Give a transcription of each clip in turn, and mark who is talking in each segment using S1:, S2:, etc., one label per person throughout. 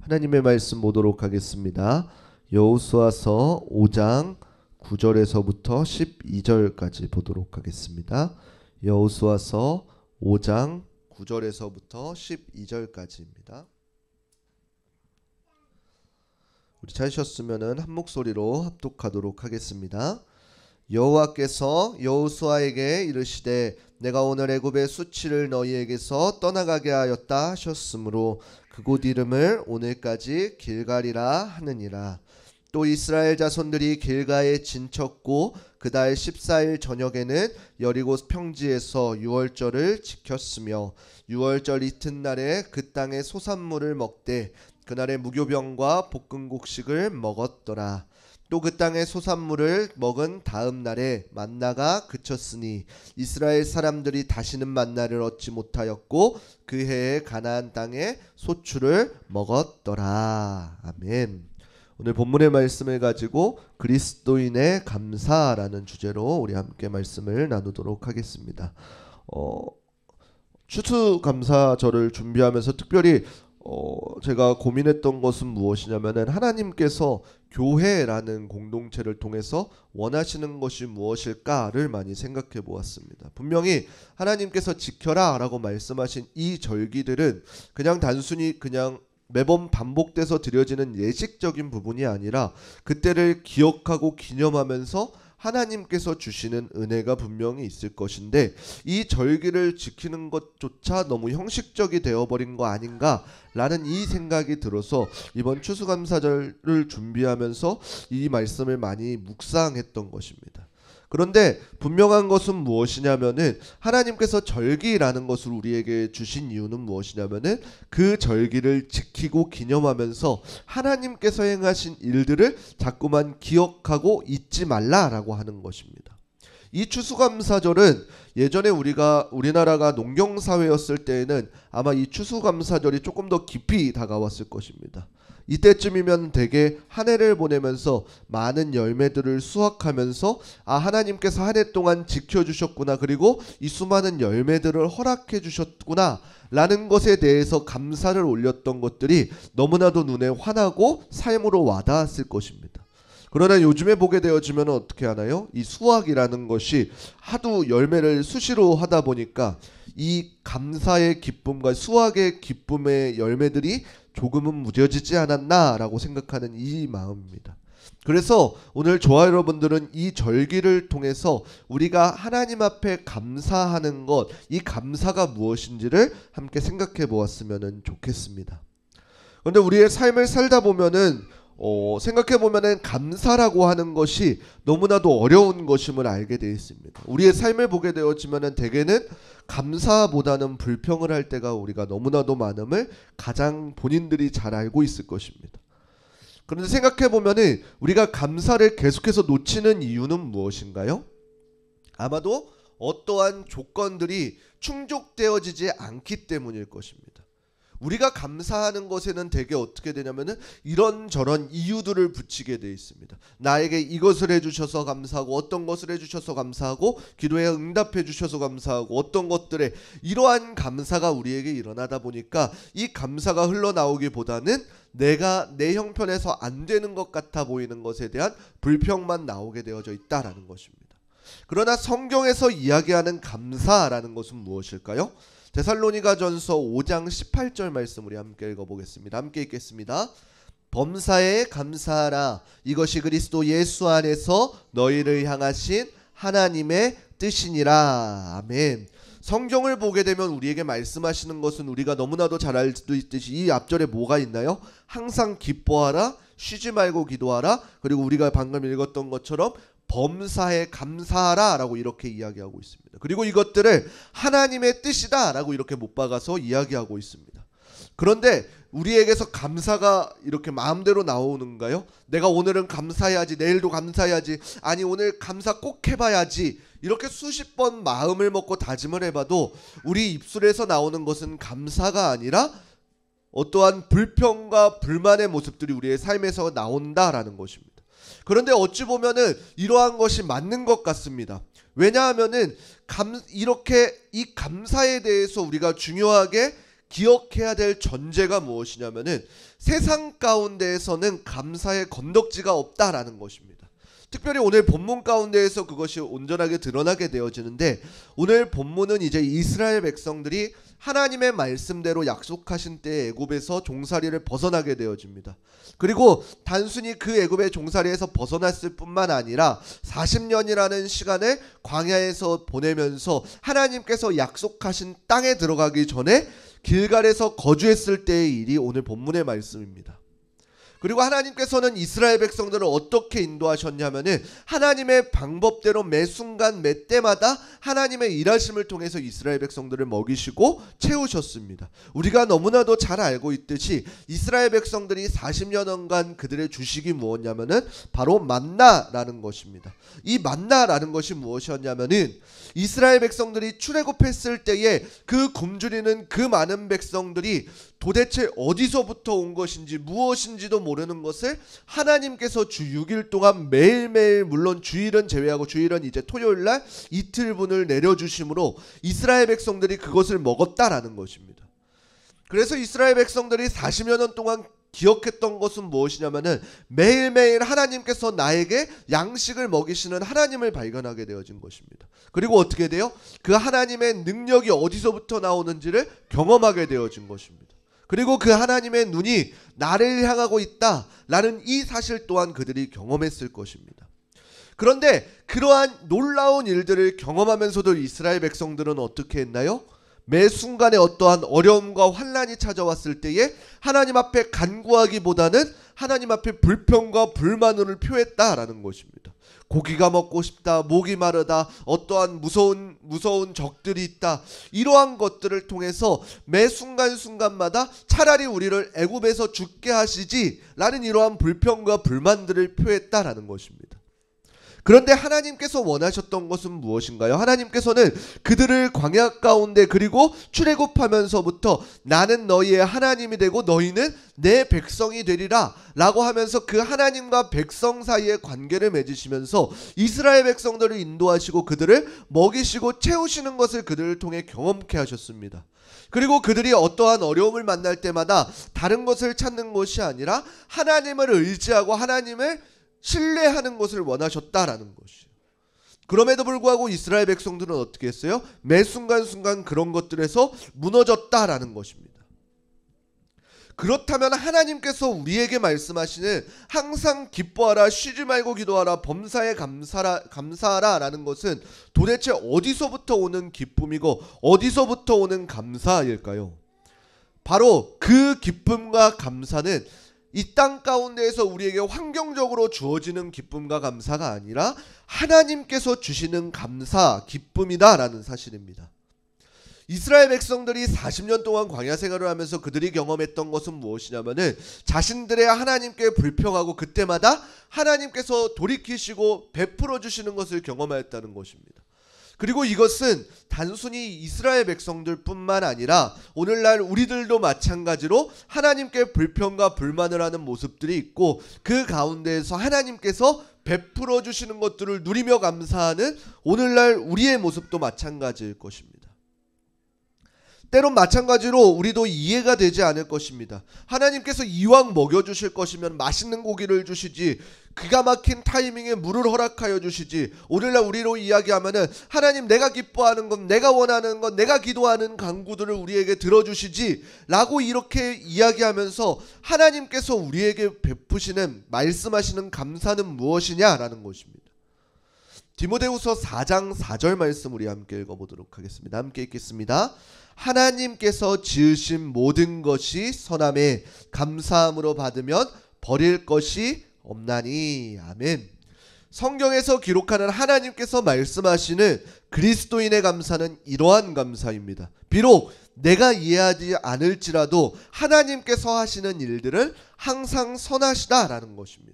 S1: 하나님의 말씀 보도록 하겠습니다. 여호수아서 5장 9절에서부터 12절까지 보도록 하겠습니다. 여호수아서 5장 9절에서부터 12절까지입니다. 우리 찾으셨으면 한 목소리로 합독하도록 하겠습니다. 여호와께서 여호수아에게 이르시되 내가 오늘 애굽의 수치를 너희에게서 떠나가게 하였다 하셨으므로 그곳 이름을 오늘까지 길갈이라 하느니라. 또 이스라엘 자손들이 길가에 진쳤고 그달 14일 저녁에는 여리고 평지에서 유월절을 지켰으며 유월절 이튿날에 그 땅의 소산물을 먹되 그날의 무교병과 볶음곡식을 먹었더라. 또 그 땅의 소산물을 먹은 다음 날에 만나가 그쳤으니 이스라엘 사람들이 다시는 만나를 얻지 못하였고 그 해에 가나안 땅에 소출을 먹었더라. 아멘. 오늘 본문의 말씀을 가지고 그리스도인의 감사라는 주제로 우리 함께 말씀을 나누도록 하겠습니다. 추수감사절을 준비하면서 특별히 제가 고민했던 것은 무엇이냐면은 하나님께서 교회라는 공동체를 통해서 원하시는 것이 무엇일까를 많이 생각해 보았습니다. 분명히 하나님께서 지켜라 라고 말씀하신 이 절기들은 그냥 단순히 그냥 매번 반복돼서 드려지는 예식적인 부분이 아니라 그때를 기억하고 기념하면서 하나님께서 주시는 은혜가 분명히 있을 것인데 이 절기를 지키는 것조차 너무 형식적이 되어버린 거 아닌가라는 이 생각이 들어서 이번 추수감사절을 준비하면서 이 말씀을 많이 묵상했던 것입니다. 그런데 분명한 것은 무엇이냐면은 하나님께서 절기라는 것을 우리에게 주신 이유는 무엇이냐면은 그 절기를 지키고 기념하면서 하나님께서 행하신 일들을 자꾸만 기억하고 잊지 말라라고 하는 것입니다. 이 추수감사절은 예전에 우리나라가 농경사회였을 때에는 아마 이 추수감사절이 조금 더 깊이 다가왔을 것입니다. 이때쯤이면 대개 한 해를 보내면서 많은 열매들을 수확하면서 하나님께서 한 해 동안 지켜주셨구나, 그리고 이 수많은 열매들을 허락해 주셨구나 라는 것에 대해서 감사를 올렸던 것들이 너무나도 눈에 환하고 삶으로 와닿았을 것입니다. 그러나 요즘에 보게 되어지면 어떻게 하나요? 이 수확이라는 것이 하도 열매를 수시로 하다 보니까 이 감사의 기쁨과 수확의 기쁨의 열매들이 조금은 무뎌지지 않았나라고 생각하는 이 마음입니다. 그래서 오늘 저와 여러분들은 이 절기를 통해서 우리가 하나님 앞에 감사하는 것, 이 감사가 무엇인지를 함께 생각해 보았으면 좋겠습니다. 그런데 우리의 삶을 살다 보면은 생각해보면 감사라고 하는 것이 너무나도 어려운 것임을 알게 되어 있습니다. 우리의 삶을 보게 되었지만 대개는 감사보다는 불평을 할 때가 우리가 너무나도 많음을 가장 본인들이 잘 알고 있을 것입니다. 그런데 생각해보면 우리가 감사를 계속해서 놓치는 이유는 무엇인가요? 아마도 어떠한 조건들이 충족되어지지 않기 때문일 것입니다. 우리가 감사하는 것에는 대개 어떻게 되냐면은 이런저런 이유들을 붙이게 되어 있습니다. 나에게 이것을 해주셔서 감사하고, 어떤 것을 해주셔서 감사하고, 기도에 응답해 주셔서 감사하고, 어떤 것들에 이러한 감사가 우리에게 일어나다 보니까 이 감사가 흘러나오기보다는 내가 내 형편에서 안 되는 것 같아 보이는 것에 대한 불평만 나오게 되어져 있다라는 것입니다. 그러나 성경에서 이야기하는 감사라는 것은 무엇일까요? 데살로니가전서 5장 18절 말씀 우리 함께 읽어보겠습니다. 함께 읽겠습니다. 범사에 감사하라. 이것이 그리스도 예수 안에서 너희를 향하신 하나님의 뜻이니라. 아멘. 성경을 보게 되면 우리에게 말씀하시는 것은 우리가 너무나도 잘 알고 있듯이 이 앞절에 뭐가 있나요? 항상 기뻐하라, 쉬지 말고 기도하라, 그리고 우리가 방금 읽었던 것처럼 범사에 감사하라 라고 이렇게 이야기하고 있습니다. 그리고 이것들을 하나님의 뜻이다 라고 이렇게 못 박아서 이야기하고 있습니다. 그런데 우리에게서 감사가 이렇게 마음대로 나오는가요? 내가 오늘은 감사해야지, 내일도 감사해야지, 아니 오늘 감사 꼭 해봐야지, 이렇게 수십 번 마음을 먹고 다짐을 해봐도 우리 입술에서 나오는 것은 감사가 아니라 어떠한 불평과 불만의 모습들이 우리의 삶에서 나온다라는 것입니다. 그런데 어찌 보면은 이러한 것이 맞는 것 같습니다. 왜냐하면은 이렇게 이 감사에 대해서 우리가 중요하게 기억해야 될 전제가 무엇이냐면은 세상 가운데에서는 감사의 건덕지가 없다라는 것입니다. 특별히 오늘 본문 가운데에서 그것이 온전하게 드러나게 되어지는데, 오늘 본문은 이제 이스라엘 백성들이 하나님의 말씀대로 약속하신 때에 애굽에서 종살이를 벗어나게 되어집니다. 그리고 단순히 그 애굽의 종살이에서 벗어났을 뿐만 아니라 40년이라는 시간을 광야에서 보내면서 하나님께서 약속하신 땅에 들어가기 전에 길갈에서 거주했을 때의 일이 오늘 본문의 말씀입니다. 그리고 하나님께서는 이스라엘 백성들을 어떻게 인도하셨냐면은 하나님의 방법대로 매 순간 매 때마다 하나님의 일하심을 통해서 이스라엘 백성들을 먹이시고 채우셨습니다. 우리가 너무나도 잘 알고 있듯이 이스라엘 백성들이 40년간 그들의 주식이 무엇냐면은 바로 만나라는 것입니다. 이 만나라는 것이 무엇이었냐면은 이스라엘 백성들이 출애굽했을 때에 그 굶주리는 그 많은 백성들이 도대체 어디서부터 온 것인지 무엇인지도 모르는 것을 하나님께서 주 6일 동안 매일매일, 물론 주일은 제외하고 주일은 이제 토요일날 이틀분을 내려주심으로 이스라엘 백성들이 그것을 먹었다라는 것입니다. 그래서 이스라엘 백성들이 40여 년 동안 기억했던 것은 무엇이냐면은 매일매일 하나님께서 나에게 양식을 먹이시는 하나님을 발견하게 되어진 것입니다. 그리고 어떻게 돼요? 그 하나님의 능력이 어디서부터 나오는지를 경험하게 되어진 것입니다. 그리고 그 하나님의 눈이 나를 향하고 있다라는 이 사실 또한 그들이 경험했을 것입니다. 그런데 그러한 놀라운 일들을 경험하면서도 이스라엘 백성들은 어떻게 했나요? 매 순간에 어떠한 어려움과 환난이 찾아왔을 때에 하나님 앞에 간구하기보다는 하나님 앞에 불평과 불만을 표했다라는 것입니다. 고기가 먹고 싶다, 목이 마르다, 어떠한 무서운 적들이 있다, 이러한 것들을 통해서 매 순간순간마다 차라리 우리를 애굽에서 죽게 하시지 라는 이러한 불평과 불만들을 표했다라는 것입니다. 그런데 하나님께서 원하셨던 것은 무엇인가요? 하나님께서는 그들을 광야 가운데, 그리고 출애굽하면서부터 나는 너희의 하나님이 되고 너희는 내 백성이 되리라 라고 하면서 그 하나님과 백성 사이의 관계를 맺으시면서 이스라엘 백성들을 인도하시고 그들을 먹이시고 채우시는 것을 그들을 통해 경험케 하셨습니다. 그리고 그들이 어떠한 어려움을 만날 때마다 다른 것을 찾는 것이 아니라 하나님을 의지하고 하나님을 신뢰하는 것을 원하셨다라는 것이에요. 그럼에도 불구하고 이스라엘 백성들은 어떻게 했어요? 매 순간순간 그런 것들에서 무너졌다라는 것입니다. 그렇다면 하나님께서 우리에게 말씀하시는 항상 기뻐하라, 쉬지 말고 기도하라, 범사에 감사하라 라는 것은 도대체 어디서부터 오는 기쁨이고 어디서부터 오는 감사일까요? 바로 그 기쁨과 감사는 이 땅 가운데에서 우리에게 환경적으로 주어지는 기쁨과 감사가 아니라 하나님께서 주시는 감사, 기쁨이다라는 사실입니다. 이스라엘 백성들이 40년 동안 광야 생활을 하면서 그들이 경험했던 것은 무엇이냐면은 자신들의 하나님께 불평하고 그때마다 하나님께서 돌이키시고 베풀어 주시는 것을 경험하였다는 것입니다. 그리고 이것은 단순히 이스라엘 백성들뿐만 아니라 오늘날 우리들도 마찬가지로 하나님께 불평과 불만을 하는 모습들이 있고 그 가운데에서 하나님께서 베풀어 주시는 것들을 누리며 감사하는 오늘날 우리의 모습도 마찬가지일 것입니다. 때론 마찬가지로 우리도 이해가 되지 않을 것입니다. 하나님께서 이왕 먹여주실 것이면 맛있는 고기를 주시지, 기가 막힌 타이밍에 물을 허락하여 주시지, 오늘날 우리로 이야기하면은 하나님 내가 기뻐하는 것, 내가 원하는 것, 내가 기도하는 간구들을 우리에게 들어주시지 라고 이렇게 이야기하면서 하나님께서 우리에게 베푸시는, 말씀하시는 감사는 무엇이냐라는 것입니다. 디모데후서 4장 4절 말씀 우리 함께 읽어보도록 하겠습니다. 함께 읽겠습니다. 하나님께서 지으신 모든 것이 선함에 감사함으로 받으면 버릴 것이 없나니. 아멘. 성경에서 기록하는 하나님께서 말씀하시는 그리스도인의 감사는 이러한 감사입니다. 비록 내가 이해하지 않을지라도 하나님께서 하시는 일들은 항상 선하시다라는 것입니다.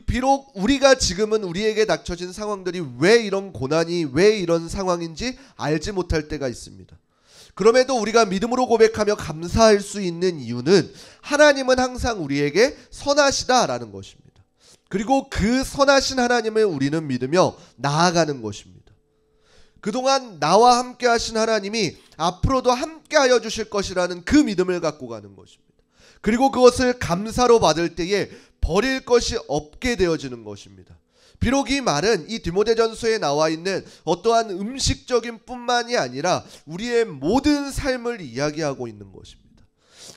S1: 비록 우리가 지금은 우리에게 닥쳐진 상황들이 왜 이런 고난이, 왜 이런 상황인지 알지 못할 때가 있습니다. 그럼에도 우리가 믿음으로 고백하며 감사할 수 있는 이유는 하나님은 항상 우리에게 선하시다라는 것입니다. 그리고 그 선하신 하나님을 우리는 믿으며 나아가는 것입니다. 그동안 나와 함께 하신 하나님이 앞으로도 함께 하여 주실 것이라는 그 믿음을 갖고 가는 것입니다. 그리고 그것을 감사로 받을 때에 버릴 것이 없게 되어지는 것입니다. 비록 이 말은 이 디모데전서에 나와 있는 어떠한 음식적인 뿐만이 아니라 우리의 모든 삶을 이야기하고 있는 것입니다.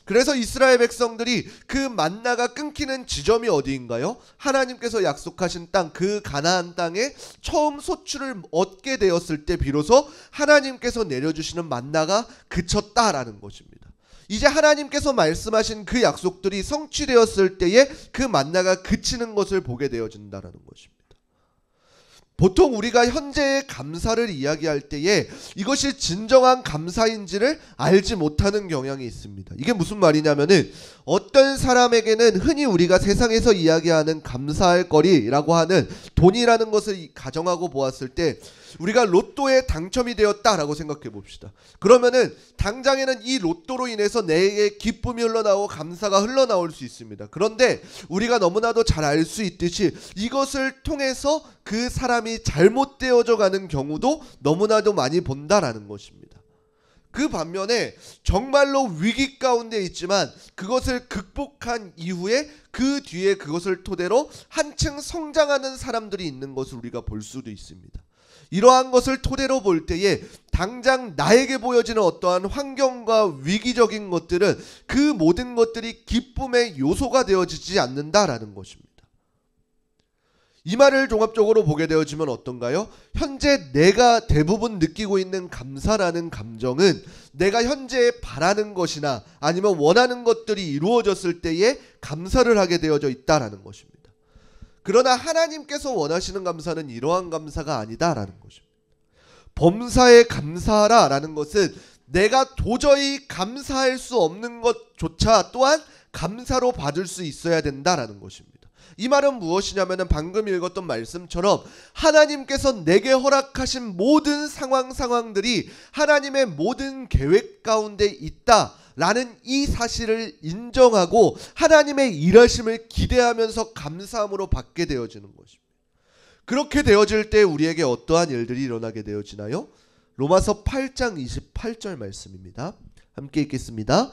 S1: 그래서 이스라엘 백성들이 그 만나가 끊기는 지점이 어디인가요? 하나님께서 약속하신 땅, 그 가나안 땅에 처음 소출을 얻게 되었을 때 비로소 하나님께서 내려주시는 만나가 그쳤다라는 것입니다. 이제 하나님께서 말씀하신 그 약속들이 성취되었을 때에 그 만나가 그치는 것을 보게 되어진다라는 것입니다. 보통 우리가 현재의 감사를 이야기할 때에 이것이 진정한 감사인지를 알지 못하는 경향이 있습니다. 이게 무슨 말이냐면은 어떤 사람에게는 흔히 우리가 세상에서 이야기하는 감사할 거리라고 하는 돈이라는 것을 가정하고 보았을 때 우리가 로또에 당첨이 되었다라고 생각해 봅시다. 그러면은 당장에는 이 로또로 인해서 내게 기쁨이 흘러나오고 감사가 흘러나올 수 있습니다. 그런데 우리가 너무나도 잘 알 수 있듯이 이것을 통해서 그 사람이 잘못되어져 가는 경우도 너무나도 많이 본다라는 것입니다. 그 반면에 정말로 위기 가운데 있지만 그것을 극복한 이후에 그 뒤에 그것을 토대로 한층 성장하는 사람들이 있는 것을 우리가 볼 수도 있습니다. 이러한 것을 토대로 볼 때에 당장 나에게 보여지는 어떠한 환경과 위기적인 것들은 그 모든 것들이 기쁨의 요소가 되어지지 않는다라는 것입니다. 이 말을 종합적으로 보게 되어지면 어떤가요? 현재 내가 대부분 느끼고 있는 감사라는 감정은 내가 현재 바라는 것이나 아니면 원하는 것들이 이루어졌을 때에 감사를 하게 되어져 있다라는 것입니다. 그러나 하나님께서 원하시는 감사는 이러한 감사가 아니다라는 것입니다. 범사에 감사하라라는 것은 내가 도저히 감사할 수 없는 것조차 또한 감사로 받을 수 있어야 된다라는 것입니다. 이 말은 무엇이냐면 방금 읽었던 말씀처럼 하나님께서 내게 허락하신 모든 상황들이 하나님의 모든 계획 가운데 있다라는 이 사실을 인정하고 하나님의 일하심을 기대하면서 감사함으로 받게 되어지는 것입니다. 그렇게 되어질 때 우리에게 어떠한 일들이 일어나게 되어지나요? 로마서 8장 28절 말씀입니다. 함께 읽겠습니다.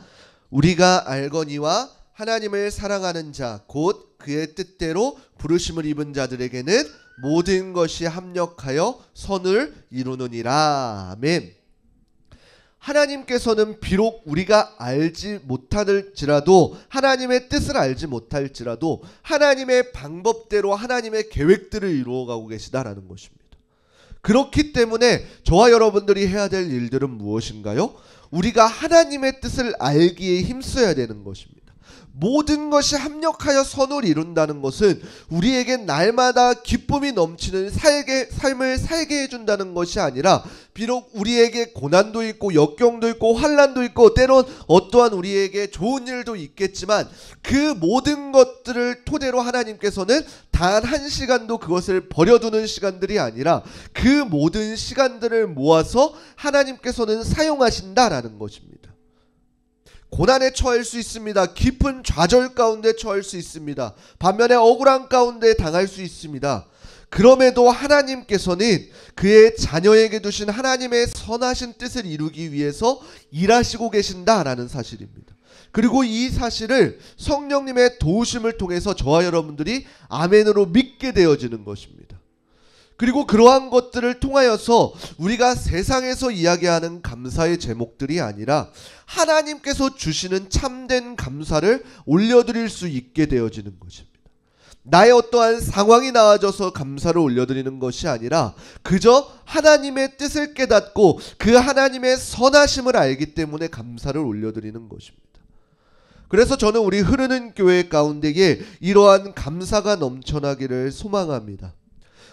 S1: 우리가 알거니와 하나님을 사랑하는 자 곧 그의 뜻대로 부르심을 입은 자들에게는 모든 것이 합력하여 선을 이루느니라. 아멘. 하나님께서는 비록 우리가 알지 못할지라도 하나님의 뜻을 알지 못할지라도 하나님의 방법대로 하나님의 계획들을 이루어가고 계시다라는 것입니다. 그렇기 때문에 저와 여러분들이 해야 될 일들은 무엇인가요? 우리가 하나님의 뜻을 알기에 힘써야 되는 것입니다. 모든 것이 합력하여 선을 이룬다는 것은 우리에게 날마다 기쁨이 넘치는 삶을 살게 해준다는 것이 아니라 비록 우리에게 고난도 있고 역경도 있고 환난도 있고 때론 어떠한 우리에게 좋은 일도 있겠지만 그 모든 것들을 토대로 하나님께서는 단 한 시간도 그것을 버려두는 시간들이 아니라 그 모든 시간들을 모아서 하나님께서는 사용하신다라는 것입니다. 고난에 처할 수 있습니다. 깊은 좌절 가운데 처할 수 있습니다. 반면에 억울한 가운데 당할 수 있습니다. 그럼에도 하나님께서는 그의 자녀에게 두신 하나님의 선하신 뜻을 이루기 위해서 일하시고 계신다라는 사실입니다. 그리고 이 사실을 성령님의 도우심을 통해서 저와 여러분들이 아멘으로 믿게 되어지는 것입니다. 그리고 그러한 것들을 통하여서 우리가 세상에서 이야기하는 감사의 제목들이 아니라 하나님께서 주시는 참된 감사를 올려드릴 수 있게 되어지는 것입니다. 나의 어떠한 상황이 나아져서 감사를 올려드리는 것이 아니라 그저 하나님의 뜻을 깨닫고 그 하나님의 선하심을 알기 때문에 감사를 올려드리는 것입니다. 그래서 저는 우리 흐르는 교회 가운데에 이러한 감사가 넘쳐나기를 소망합니다.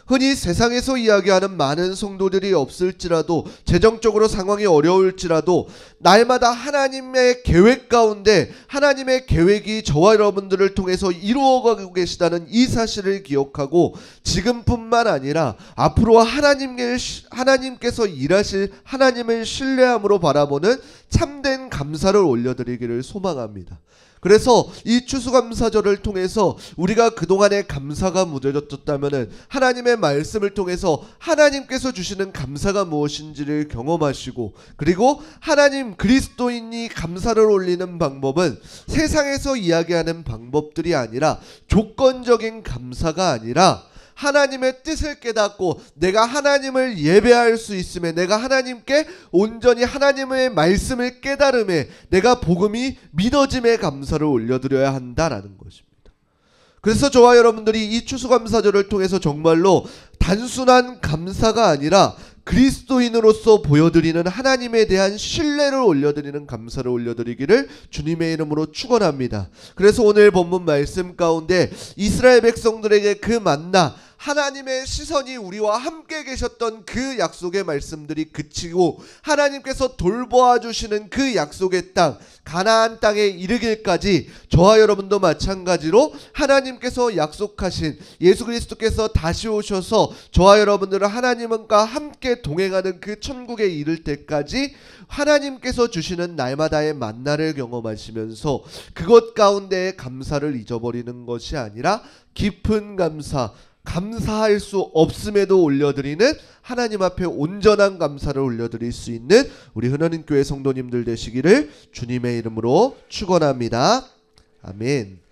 S1: 흔히 세상에서 이야기하는 많은 성도들이 없을지라도 재정적으로 상황이 어려울지라도 날마다 하나님의 계획 가운데 하나님의 계획이 저와 여러분들을 통해서 이루어가고 계시다는 이 사실을 기억하고 지금뿐만 아니라 앞으로 하나님께서 일하실 하나님을 신뢰함으로 바라보는 참된 감사를 올려드리기를 소망합니다. 그래서 이 추수감사절을 통해서 우리가 그동안에 감사가 무뎌졌다면은 하나님의 말씀을 통해서 하나님께서 주시는 감사가 무엇인지를 경험하시고, 그리고 하나님 그리스도인이 감사를 올리는 방법은 세상에서 이야기하는 방법들이 아니라 조건적인 감사가 아니라 하나님의 뜻을 깨닫고 내가 하나님을 예배할 수 있음에, 내가 하나님께 온전히 하나님의 말씀을 깨달음에, 내가 복음이 믿어짐에 감사를 올려드려야 한다라는 것입니다. 그래서 저와 여러분들이 이 추수감사절을 통해서 정말로 단순한 감사가 아니라 그리스도인으로서 보여드리는 하나님에 대한 신뢰를 올려드리는 감사를 올려드리기를 주님의 이름으로 축원합니다. 그래서 오늘 본문 말씀 가운데 이스라엘 백성들에게 그 만나, 하나님의 시선이 우리와 함께 계셨던 그 약속의 말씀들이 그치고 하나님께서 돌보아 주시는 그 약속의 땅, 가나안 땅에 이르길까지 저와 여러분도 마찬가지로 하나님께서 약속하신 예수 그리스도께서 다시 오셔서 저와 여러분들은 하나님과 함께 동행하는 그 천국에 이를 때까지 하나님께서 주시는 날마다의 만나를 경험하시면서 그것 가운데의 감사를 잊어버리는 것이 아니라 깊은 감사, 감사할 수 없음에도 올려드리는 하나님 앞에 온전한 감사를 올려드릴 수 있는 우리 흔하는 교회 성도님들 되시기를 주님의 이름으로 축원합니다. 아멘.